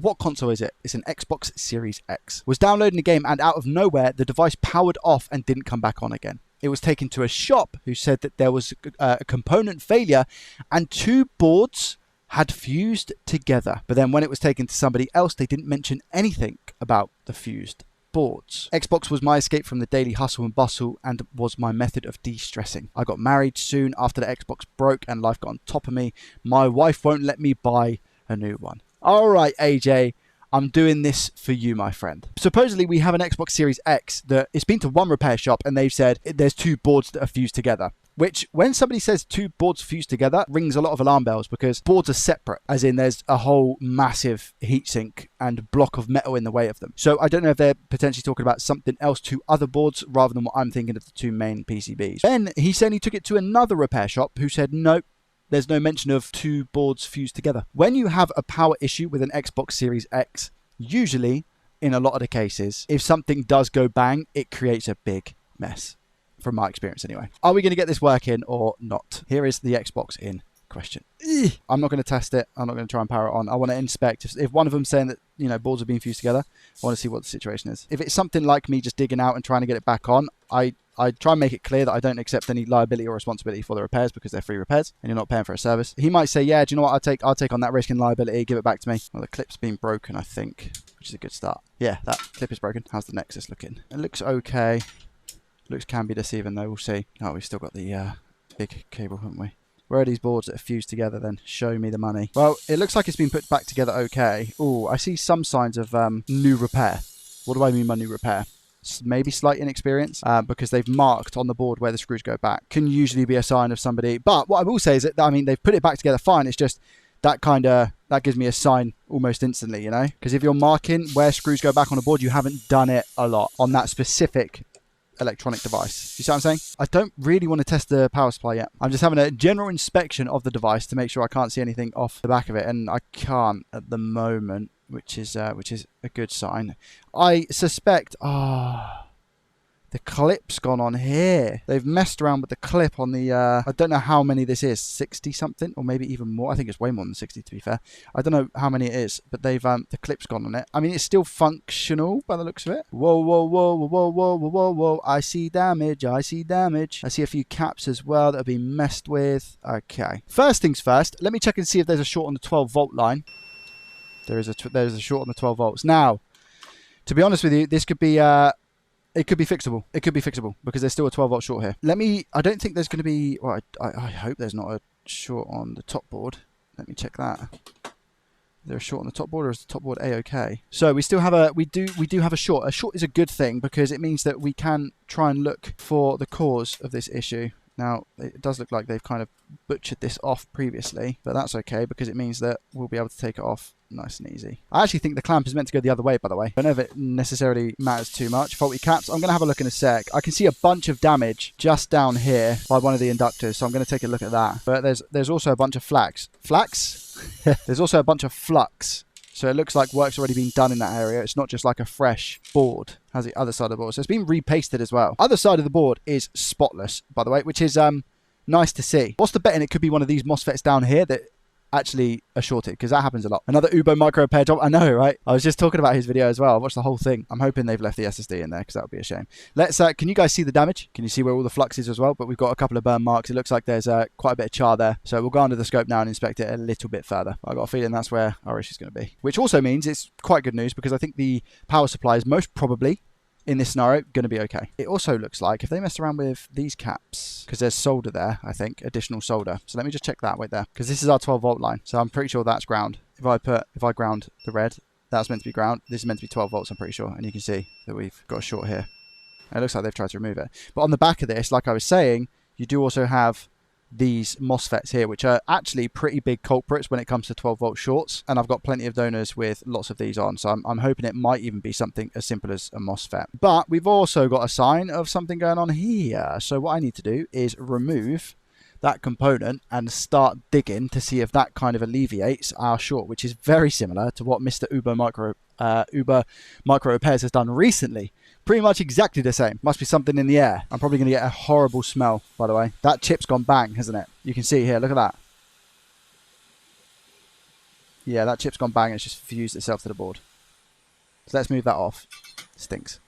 What console is it? It's an Xbox Series X. Was downloading the game and out of nowhere, the device powered off and didn't come back on again. It was taken to a shop who said that there was a component failure and 2 boards had fused together. But then when it was taken to somebody else, they didn't mention anything about the fused boards. Xbox was my escape from the daily hustle and bustle and was my method of de-stressing. I got married soon after the Xbox broke and life got on top of me. My wife won't let me buy a new one. All right, AJ, I'm doing this for you, my friend. Supposedly, we have an Xbox Series X that it's been to one repair shop and they've said there's 2 boards that are fused together. Which, when somebody says 2 boards fused together, rings a lot of alarm bells because boards are separate, as in there's a whole massive heatsink and block of metal in the way of them. So I don't know if they're potentially talking about something else, 2 other boards, rather than what I'm thinking of the 2 main PCBs. Then he said he took it to another repair shop who said, nope, there's no mention of 2 boards fused together. When you have a power issue with an Xbox Series X, usually, in a lot of the cases, if something does go bang, it creates a big mess. From my experience anyway. Are we going to get this working or not? Here is the Xbox in question. I'm not going to test it. I'm not going to try and power it on. I want to inspect. If one of them's saying that, you know, boards are being fused together, I want to see what the situation is. If it's something like me just digging out and trying to get it back on, I try and make it clear that I don't accept any liability or responsibility for the repairs because they're free repairs and you're not paying for a service. He might say, yeah, do you know what? I'll take on that risk and liability. Give it back to me. Well, the clip's been broken, I think, which is a good start. Yeah, that clip is broken. How's the Nexus looking? It looks okay. Looks can be deceiving though, we'll see. Oh, we've still got the big cable, haven't we? Where are these boards that are fused together then? Show me the money. Well, it looks like it's been put back together okay. Oh, I see some signs of new repair. What do I mean by new repair? Maybe slight inexperience because they've marked on the board where the screws go back. Can usually be a sign of somebody. But what I will say is that, I mean, they've put it back together fine. It's just that that gives me a sign almost instantly, you know? Because if you're marking where screws go back on a board, you haven't done it a lot on that specific electronic device. You see what I'm saying? I don't really want to test the power supply yet. I'm just having a general inspection of the device to make sure I can't see anything off the back of it, and I can't at the moment, which is a good sign. I suspect the clip's gone on here. They've messed around with the clip on the I don't know how many this is, 60 something or maybe even more. I think it's way more than 60 to be fair. I don't know how many it is, but they've the clip's gone on it. I mean, it's still functional by the looks of it. Whoa, whoa, whoa, whoa, whoa, whoa, whoa, whoa. I see damage. I see damage. I see a few caps as well that have been messed with. Okay. First things first, let me check and see if there's a short on the 12 volt line. There's a short on the 12 volts. Now, to be honest with you, this could be it could be fixable. It could be fixable because there's still a 12 volt short here. I don't think there's going to be, well, I hope there's not a short on the top board. Let me check that. Is there a short on the top board or is the top board A-okay? So we still have we do have a short. A short is a good thing because it means that we can try and look for the cause of this issue. Now, it does look like they've kind of butchered this off previously, but that's okay because it means that we'll be able to take it off nice and easy. I actually think the clamp is meant to go the other way, by the way. I don't know if it necessarily matters too much. Faulty caps. I'm going to have a look in a sec. I can see a bunch of damage just down here by one of the inductors, so I'm going to take a look at that. But there's also a bunch of flax. There's also a bunch of flux. So it looks like work's already been done in that area. It's not just like a fresh board. How's the other side of the board? So it's been repasted as well. Other side of the board is spotless, by the way, which is nice to see. What's the betting? It could be one of these MOSFETs down here that actually are shorted, because that happens a lot. Another Ubo micro repair job. I know, right? I was just talking about his video as well. I watched the whole thing. I'm hoping they've left the SSD in there because that would be a shame. Let's can you guys see the damage? Can you see where all the flux is as well? But we've got a couple of burn marks. It looks like there's quite a bit of char there. So we'll go under the scope now and inspect it a little bit further. I've got a feeling that's where our issue is going to be, which also means it's quite good news because I think the power supply is most probably, in this scenario, going to be okay. It also looks like if they mess around with these caps, because there's solder there, I think, additional solder. So let me just check that right there, because this is our 12 volt line. So I'm pretty sure that's ground. If I ground the red, that's meant to be ground. This is meant to be 12 volts, I'm pretty sure. And you can see that we've got a short here. And it looks like they've tried to remove it. But on the back of this, like I was saying, you do also have these MOSFETs here, which are actually pretty big culprits when it comes to 12 volt shorts, and I've got plenty of donors with lots of these on, so I'm hoping it might even be something as simple as a MOSFET. But we've also got a sign of something going on here, so what I need to do is remove that component and start digging to see if that kind of alleviates our short, which is very similar to what Mr. Uber Micro Repairs has done recently. Pretty much exactly the same. Must be something in the air. I'm probably going to get a horrible smell, by the way. That chip's gone bang, hasn't it? You can see here, look at that. Yeah, that chip's gone bang and it's just fused itself to the board. So let's move that off. Stinks.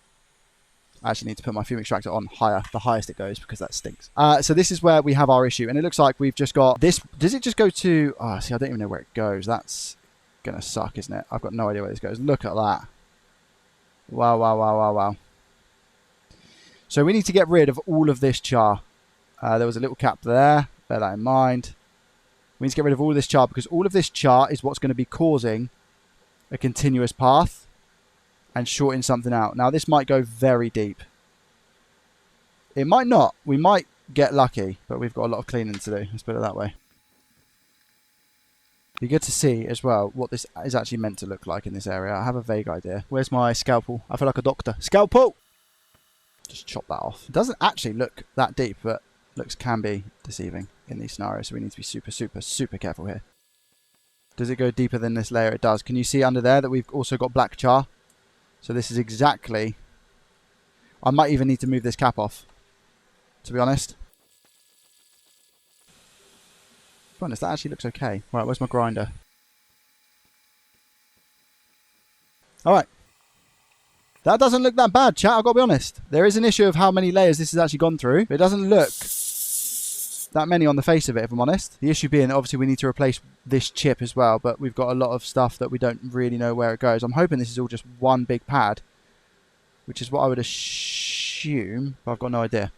I actually need to put my fume extractor on higher, the highest it goes, because that stinks. So this is where we have our issue. And it looks like we've just got this. Does it just go to... Oh, see, I don't even know where it goes. That's going to suck, isn't it? I've got no idea where this goes. Look at that. Wow, wow, wow, wow, wow. So we need to get rid of all of this char. There was a little cap there. Bear that in mind. We need to get rid of all of this char because all of this char is what's going to be causing a continuous path and shorting something out. Now, this might go very deep. It might not. We might get lucky, but we've got a lot of cleaning to do. Let's put it that way. Be good to see as well what this is actually meant to look like in this area. I have a vague idea. Where's my scalpel? I feel like a doctor. Scalpel! Just chop that off. It doesn't actually look that deep, but looks can be deceiving in these scenarios, so we need to be super, super, super careful here. Does it go deeper than this layer? It does. Can you see under there that we've also got black char? So this is exactly... I might even need to move this cap off, to be honest. To be honest, that actually looks okay. Right, where's my grinder? Alright. That doesn't look that bad, chat, I've got to be honest. There is an issue of how many layers this has actually gone through. But it doesn't look that many on the face of it, if I'm honest. The issue being, obviously, we need to replace this chip as well. But we've got a lot of stuff that we don't really know where it goes. I'm hoping this is all just one big pad, which is what I would assume, but I've got no idea.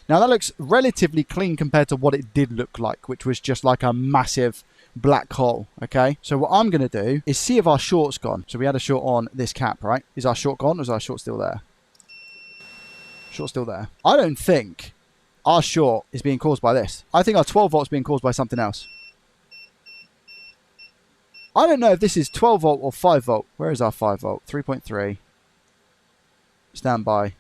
Now, that looks relatively clean compared to what it did look like, which was just like a massive black hole, okay? So what I'm going to do is see if our short's gone. So we had a short on this cap, right? Is our short gone or is our short still there? Short still there. I don't think our short is being caused by this. I think our 12 volts being caused by something else. I don't know if this is 12 volt or 5 volt. Where is our 5 volt? 3.3. Standby.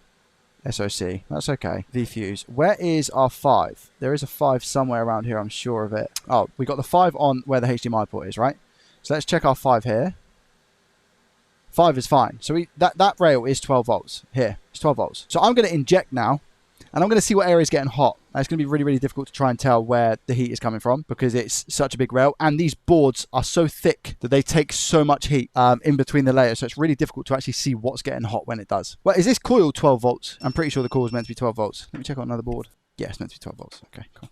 SOC. That's okay. V-fuse. Where is our 5? There is a 5 somewhere around here, I'm sure of it. Oh, we got the 5 on where the HDMI port is, right? So let's check our 5 here. 5 is fine. So that rail is 12 volts. Here, it's 12 volts. So I'm going to inject now, and I'm going to see what area is getting hot. Now, it's going to be really, really difficult to try and tell where the heat is coming from because it's such a big rail. And these boards are so thick that they take so much heat in between the layers. So it's really difficult to actually see what's getting hot when it does. Well, is this coil 12 volts? I'm pretty sure the coil is meant to be 12 volts. Let me check on another board. Yeah, it's meant to be 12 volts. Okay, cool.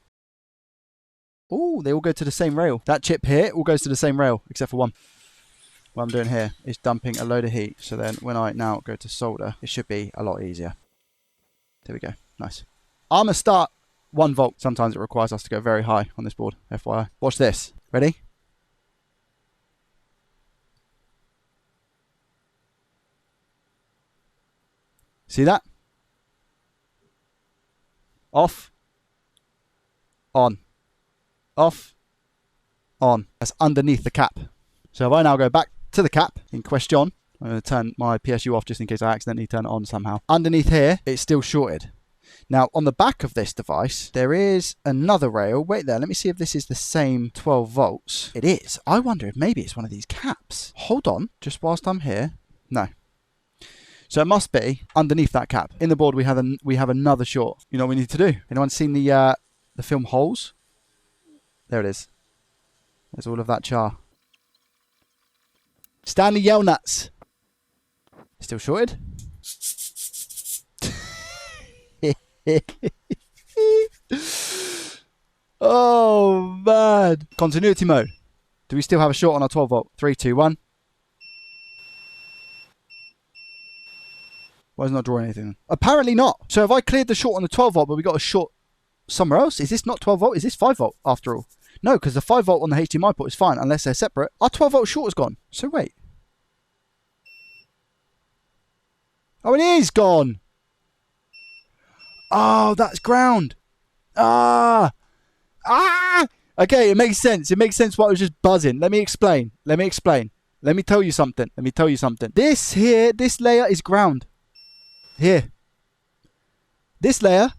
Oh, they all go to the same rail. That chip here all goes to the same rail, except for one. What I'm doing here is dumping a load of heat. So then when I now go to solder, it should be a lot easier. There we go. Nice. I'm going to start 1 volt. Sometimes it requires us to go very high on this board, FYI. Watch this. Ready? See that? Off. On. Off. On. That's underneath the cap. So if I now go back to the cap in question, I'm going to turn my PSU off just in case I accidentally turn it on somehow. Underneath here, it's still shorted. Now, on the back of this device, there is another rail. Wait there, let me see if this is the same 12 volts. It is. I wonder if maybe it's one of these caps. Hold on, just whilst I'm here. No. So it must be underneath that cap. In the board, we have another short. You know what we need to do? Anyone seen the film Holes? There it is. There's all of that char. Stanley Yellnuts. Still shorted? Oh, man. Continuity mode. Do we still have a short on our 12 volt? 3, 2, 1. Why is it not drawing anything? Apparently not. So if I cleared the short on the 12 volt, but we got a short somewhere else, is this not 12 volt? Is this 5 volt after all? No, because the 5 volt on the HDMI port is fine unless they're separate. Our 12 volt short is gone. So wait. Oh, it is gone. Oh, that's ground. Ah. Okay, it makes sense. It makes sense why I was just buzzing. Let me explain. Let me tell you something. This here, this layer is ground. Here. This layer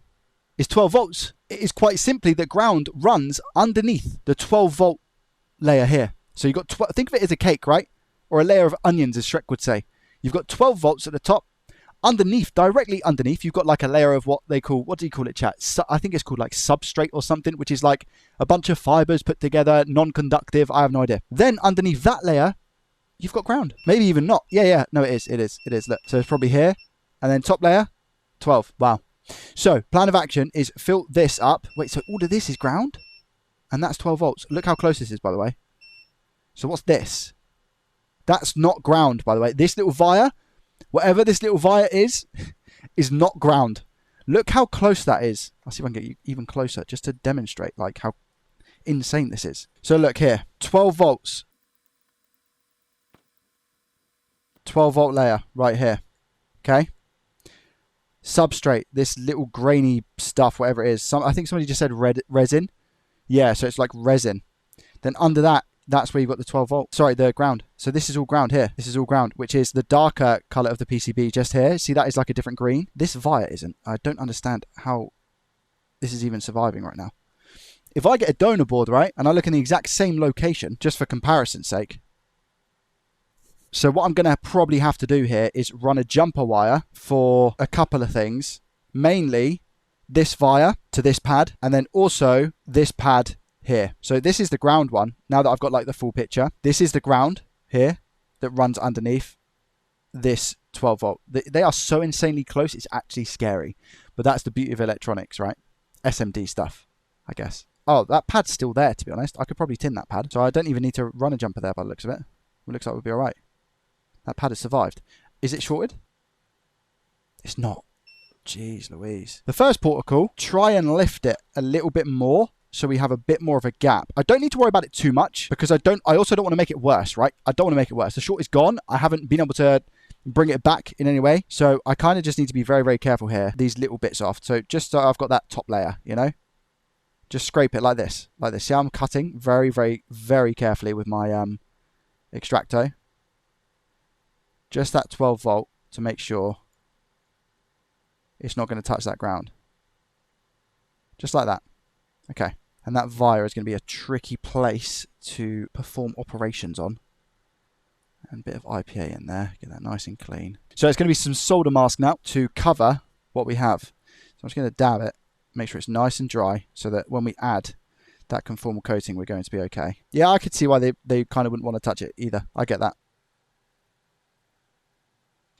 is 12 volts. It is quite simply that ground runs underneath the 12 volt layer here. So you've got, think of it as a cake, right? Or a layer of onions, as Shrek would say. You've got 12 volts at the top. Underneath, directly underneath, you've got like a layer of what do you call it, chat? I think it's called like substrate or something, which is like a bunch of fibers put together, non-conductive. I have no idea. Then underneath that layer, you've got ground. Maybe even not. Yeah. No, it is. Look. So it's probably here. And then top layer, 12. Wow. So plan of action is fill this up. Wait, so all of this is ground? And that's 12 volts. Look how close this is, by the way. So what's this? That's not ground, by the way. This little wire, whatever this little wire is not ground. Look how close that is. I'll see if I can get you even closer just to demonstrate like how insane this is. So look here, 12 volts. 12 volt layer right here. Okay. Substrate, this little grainy stuff, whatever it is. I think somebody just said resin. Yeah, so it's like resin. Then under that, that's where you've got the 12 volt. Sorry, the ground. So this is all ground here. This is all ground, which is the darker color of the PCB just here. See, that is like a different green. This wire isn't. I don't understand how this is even surviving right now. If I get a donor board, right, and I look in the exact same location, just for comparison's sake. So what I'm going to probably have to do here is run a jumper wire for a couple of things. Mainly this wire to this pad, and then also this pad here. So this is the ground one. Now that I've got like the full picture, this is the ground here that runs underneath this 12 volt. They are so insanely close, it's actually scary. But that's the beauty of electronics, right? SMD stuff, I guess. Oh, that pad's still there, to be honest. I could probably tin that pad. So I don't even need to run a jumper there by the looks of it. It looks like we'll be all right. That pad has survived. Is it shorted? It's not. Jeez Louise. The first protocol, try and lift it a little bit more so we have a bit more of a gap. I don't need to worry about it too much because I also don't want to make it worse, right? I don't want to make it worse. The short is gone. I haven't been able to bring it back in any way. So I kind of just need to be very, very careful here. These little bits off. So just so I've got that top layer, you know? Just scrape it like this. Like this. See how I'm cutting very, very, very carefully with my extracto. Just that 12 volt to make sure it's not going to touch that ground. Just like that. Okay. And that wire is going to be a tricky place to perform operations on. And a bit of IPA in there. Get that nice and clean. So it's going to be some solder mask now to cover what we have. So I'm just going to dab it. Make sure it's nice and dry so that when we add that conformal coating, we're going to be okay. Yeah, I could see why they kind of wouldn't want to touch it either. I get that.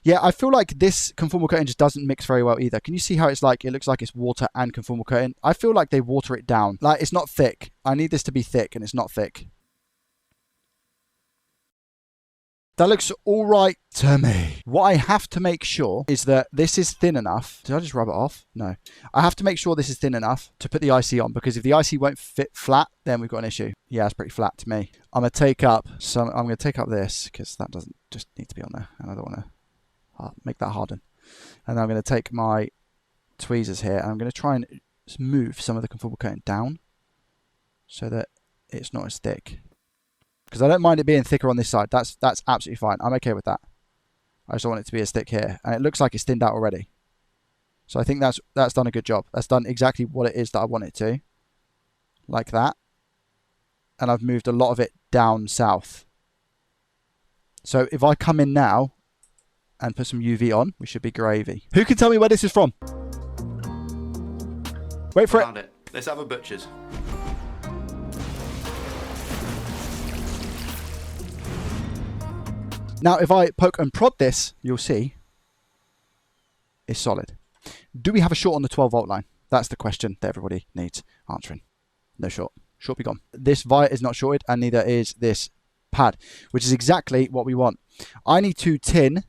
Yeah, I feel like this conformal coating just doesn't mix very well either. Can you see how it's like, it looks like it's water and conformal coating? I feel like they water it down. Like, it's not thick. I need this to be thick, and it's not thick. That looks all right to me. What I have to make sure is that this is thin enough. Did I just rub it off? No. I have to make sure this is thin enough to put the IC on, because if the IC won't fit flat, then we've got an issue. Yeah, it's pretty flat to me. I'm going to take up this, because that doesn't just need to be on there, and I don't want to make that harden. And then I'm going to take my tweezers here and I'm going to try and move some of the conformal coating down so that it's not as thick, because I don't mind it being thicker on this side. That's absolutely fine. I'm okay with that. I just don't want it to be as thick here, and it looks like it's thinned out already. So I think that's done a good job. That's done exactly what it is that I want it to, like that. And I've moved a lot of it down south. So if I come in now and put some UV on, we should be gravy. Who can tell me where this is from? Wait for it. Let's have a butcher's. Now, if I poke and prod this, you'll see it's solid. Do we have a short on the 12 volt line? That's the question that everybody needs answering. No short. Short be gone. This via is not shorted, and neither is this pad, which is exactly what we want. I need to tin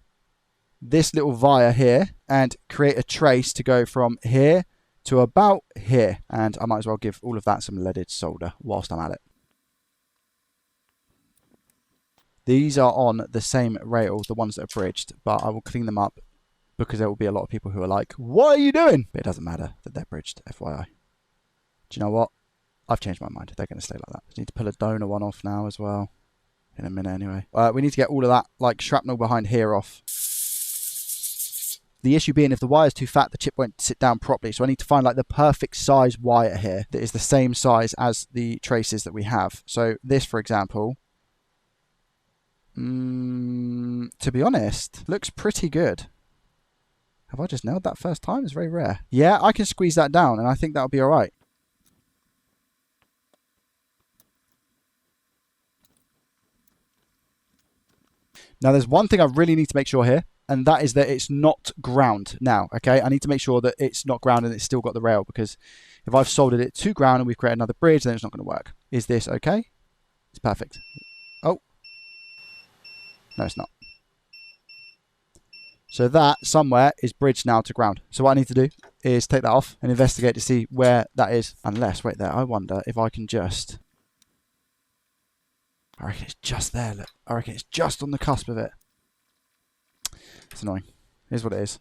this little via here and create a trace to go from here to about here. And I might as well give all of that some leaded solder whilst I'm at it. These are on the same rail, the ones that are bridged, but I will clean them up because there will be a lot of people who are like, what are you doing? But it doesn't matter that they're bridged, FYI. Do you know what? I've changed my mind. They're going to stay like that. Just need to pull a donor one off now as well. In a minute anyway. We need to get all of that like shrapnel behind here off. The issue being, if the wire is too fat, the chip won't sit down properly. So I need to find like the perfect size wire here that is the same size as the traces that we have. So this, for example, to be honest, looks pretty good. Have I just nailed that first time? It's very rare. Yeah, I can squeeze that down, and I think that'll be all right. Now, there's one thing I really need to make sure here, and that is that it's not ground now, okay? I need to make sure that it's not ground and it's still got the rail, because if I've soldered it to ground and we've created another bridge, then it's not going to work. Is this okay? It's perfect. Oh. No, it's not. So that somewhere is bridged now to ground. So what I need to do is take that off and investigate to see where that is. Unless, wait there, I wonder if I can just... I reckon it's just there, look. I reckon it's just on the cusp of it. It's annoying. Here's what it is.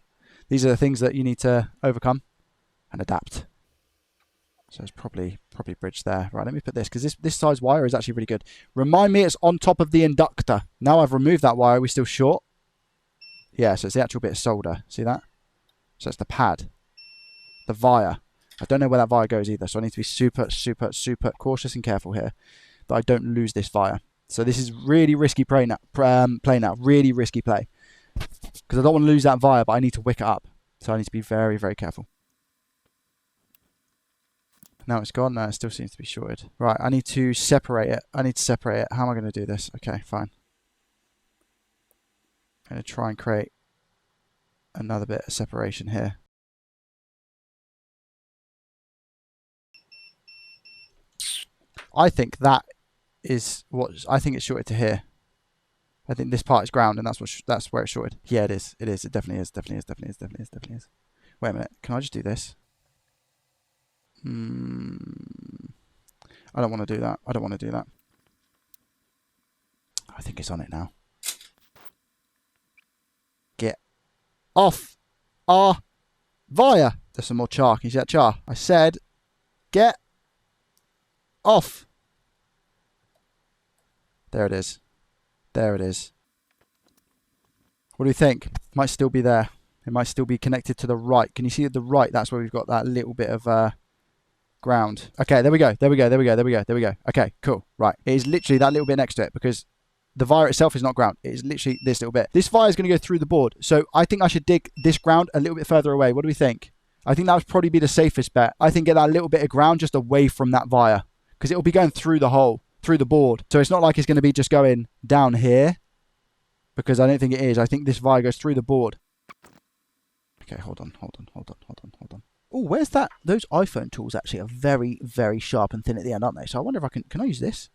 These are the things that you need to overcome and adapt. So it's probably bridged there. Right, let me put this, because this size wire is actually really good. Remind me it's on top of the inductor. Now I've removed that wire, are we still short? Yeah, so it's the actual bit of solder. See that? So it's the pad. The via. I don't know where that via goes either, so I need to be super cautious and careful here that I don't lose this via. So this is really risky play now. Really risky play. Because I don't want to lose that via, but I need to wick it up. So I need to be very careful. Now it's gone. No, it still seems to be shorted. Right, I need to separate it. How am I going to do this? Okay, fine. I'm going to try and create another bit of separation here. I think that is what I think it's shorted to here. I think this part is ground, and that's where it's shorted. Yeah, it is. It is. It definitely is. Definitely is. Wait a minute. Can I just do this? I don't want to do that. I think it's on it now. Get off our via. There's some more char. Can you see that char? I said, get off. There it is. There it is. What do you think? Might still be there. It might still be connected to the right. Can you see at the right? That's where we've got that little bit of ground. Okay, there we go. Okay, cool. Right. It is literally that little bit next to it, because the via itself is not ground. It is literally this little bit. This via is going to go through the board. So I think I should dig this ground a little bit further away. What do we think? I think that would probably be the safest bet. I think get that little bit of ground just away from that via, because it will be going through the hole, through the board. So it's not like it's going to be just going down here, because I don't think it is. I think this via goes through the board. Okay, hold on. Oh, where's that? Those iPhone tools actually are very sharp and thin at the end, aren't they? So I wonder if I can I use this?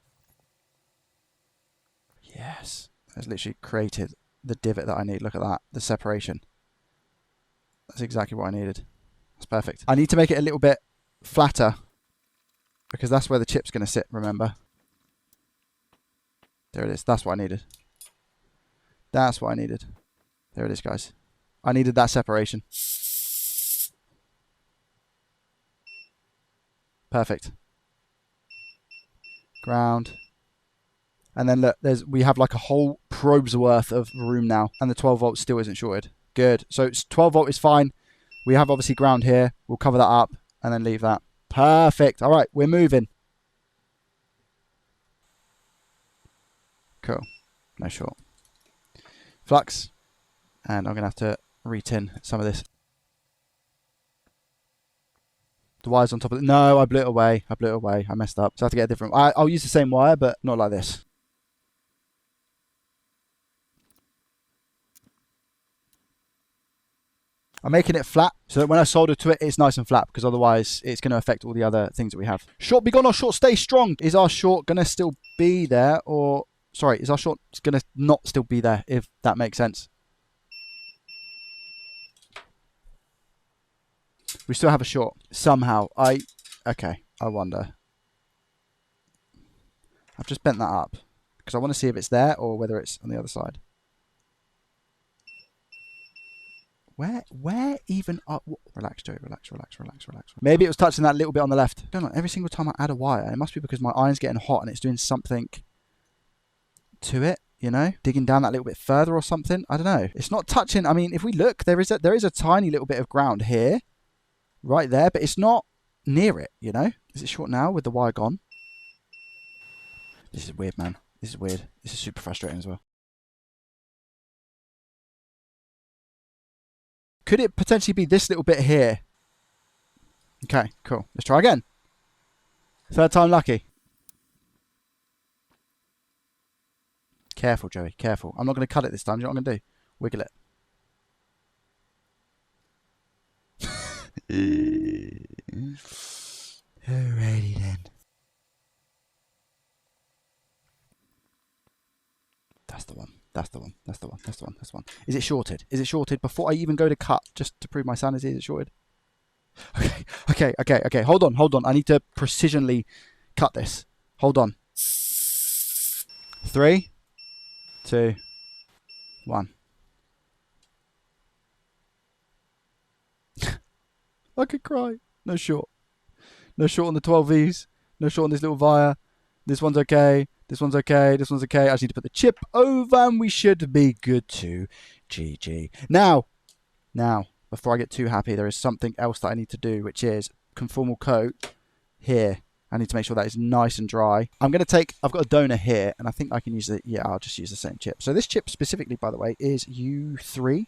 Yes. That's literally created the divot that I need. Look at that. The separation. That's exactly what I needed. That's perfect. I need to make it a little bit flatter, because that's where the chip's going to sit, remember? There it is. That's what I needed. There it is, guys. I needed that separation. Perfect. Ground. And then look, we have like a whole probe's worth of room now, and the 12 volt still isn't shorted. Good. So 12 volt is fine. We have obviously ground here. We'll cover that up and then leave that. Perfect. All right, we're moving. Cool. No short. Flux. And I'm going to have to re-tin some of this. The wire's on top of it. No, I blew it away. I messed up. So I have to get a different... I'll use the same wire, but not like this. I'm making it flat so that when I solder to it, it's nice and flat, because otherwise it's going to affect all the other things that we have. Short be gone or short stay strong? Is our short going to still be there, or... Sorry, is our short going to not still be there, if that makes sense? We still have a short. Somehow. Okay, I wonder. I've just bent that up, because I want to see if it's there, or whether it's on the other side. Where even up? Relax, Joe. Relax. Maybe it was touching that little bit on the left. I don't know. Every single time I add a wire, it must be because my iron's getting hot and it's doing something to it, you know? Digging down that little bit further or something. I don't know. It's not touching. I mean, if we look, there is a tiny little bit of ground here, right there, but it's not near it, you know? Is it short now with the wire gone? This is weird, man. This is weird. This is super frustrating as well. Could it potentially be this little bit here? Okay, cool. Let's try again. Third time lucky. Careful, Joey. Careful. I'm not going to cut it this time. You know what I'm going to do? Wiggle it. Alrighty then. That's the one. That's the one. That's the one. That's the one. That's the one. Is it shorted? Is it shorted before I even go to cut? Just to prove my sanity, is it shorted? Okay. Okay. Okay. Okay. Hold on. Hold on. I need to precisionally cut this. Hold on. 3, 2, 1. I could cry. No short. No short on the 12Vs. No short on this little via. This one's okay. This one's okay. This one's okay. I just need to put the chip over and we should be good to GG. Now, before I get too happy, there is something else that I need to do, which is conformal coat here. I need to make sure that is nice and dry. I'm going to take, I've got a donor here, and I think I can use it. Yeah, I'll just use the same chip. So this chip specifically, by the way, is U3.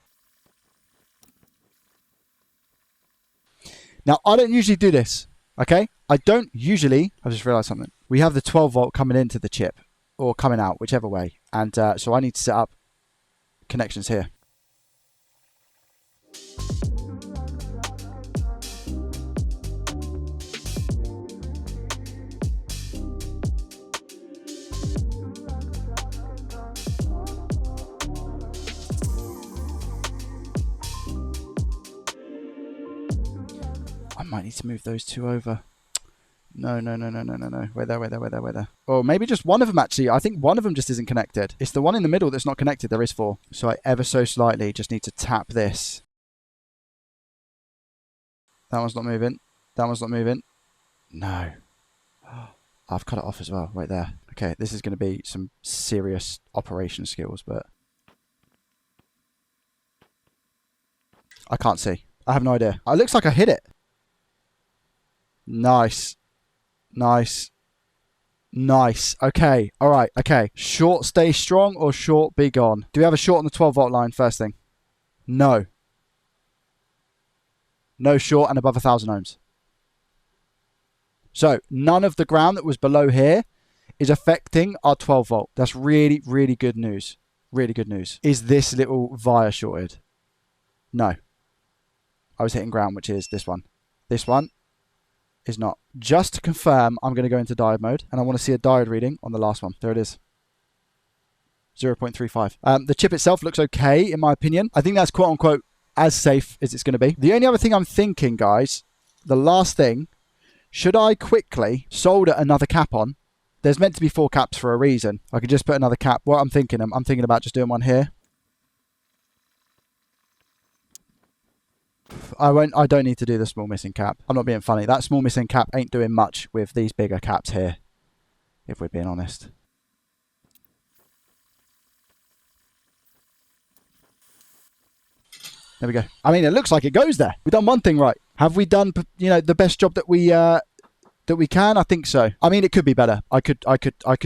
Now, I don't usually do this, okay? I don't usually, I've just realized something. We have the 12 volt coming into the chip, or coming out, whichever way. And so I need to set up connections here. I might need to move those two over. No. Wait there. Or maybe just one of them, actually. I think one of them just isn't connected. It's the one in the middle that's not connected. There is 4. So I ever so slightly just need to tap this. That one's not moving. That one's not moving. No. I've cut it off as well. Right there. Okay, this is going to be some serious operation skills, but I can't see. I have no idea. It looks like I hit it. Nice. Nice. Nice. Okay. All right. Okay. Short stay strong or short be gone? Do we have a short on the 12 volt line first thing? No. No short and above 1,000 ohms. So none of the ground that was below here is affecting our 12 volt. That's really, really good news. Really good news. Is this little via shorted? No. I was hitting ground, which is this one. This one is not. Just to confirm, I'm going to go into diode mode, and I want to see a diode reading on the last one. There it is. 0.35. The chip itself looks okay, in my opinion. I think that's quote-unquote as safe as it's going to be. The only other thing I'm thinking, guys, the last thing, should I quickly solder another cap on? There's meant to be 4 caps for a reason. I could just put another cap. What I'm thinking about just doing one here. I don't need to do the small missing cap. I'm not being funny. That small missing cap ain't doing much with these bigger caps here, if we're being honest. There we go. I mean, it looks like it goes there. We've done one thing right. Have we done, you know, the best job that we can? I think so. I mean, it could be better. I could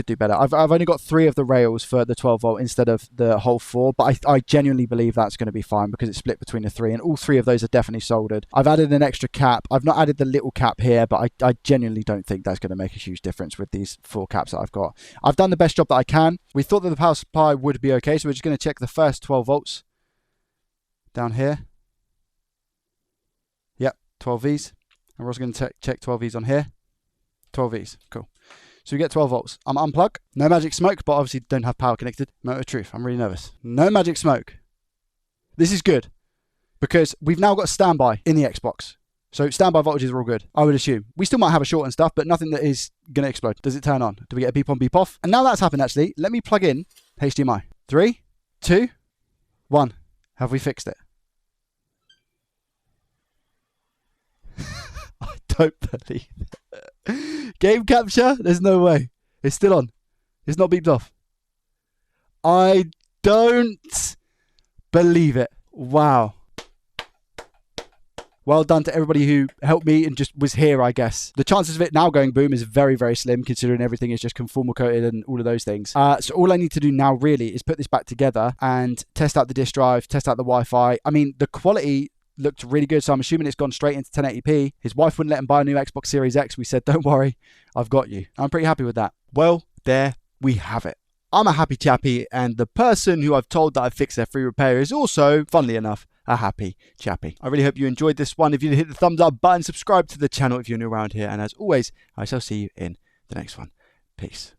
do better. I've only got 3 of the rails for the 12 volt instead of the whole 4, but I genuinely believe that's going to be fine because it's split between the 3, and all 3 of those are definitely soldered. I've added an extra cap. I've not added the little cap here, but I genuinely don't think that's going to make a huge difference with these 4 caps that I've got. I've done the best job that I can. We thought that the power supply would be okay, so we're just going to check the first 12 volts down here. Yep, 12 Vs. And we're also going to check 12 Vs on here. 12 Vs, cool. So we get 12 volts. I'm unplug. No magic smoke, but obviously don't have power connected. Moment of truth. I'm really nervous. No magic smoke. This is good because we've now got standby in the Xbox. So standby voltages are all good, I would assume. We still might have a short and stuff, but nothing that is going to explode. Does it turn on? Do we get a beep on, beep off? And now that's happened, actually. Let me plug in HDMI. 3, 2, 1. Have we fixed it? I don't believe it. Game capture? There's no way. It's still on. It's not beeped off. I don't believe it. Wow. Well done to everybody who helped me and just was here, I guess. The chances of it now going boom is very, very slim, considering everything is just conformal coated and all of those things. So all I need to do now really is put this back together and test out the disk drive, test out the Wi-Fi. I mean, the quality looked really good, so I'm assuming it's gone straight into 1080p. His wife wouldn't let him buy a new Xbox Series X. We said, don't worry, I've got you. I'm pretty happy with that. Well, there we have it. I'm a happy chappy, and the person who I've told that I fixed their free repair is also, funnily enough, a happy chappy. I really hope you enjoyed this one. If you hit the thumbs up button, subscribe to the channel if you're new around here, and as always, I shall see you in the next one. Peace.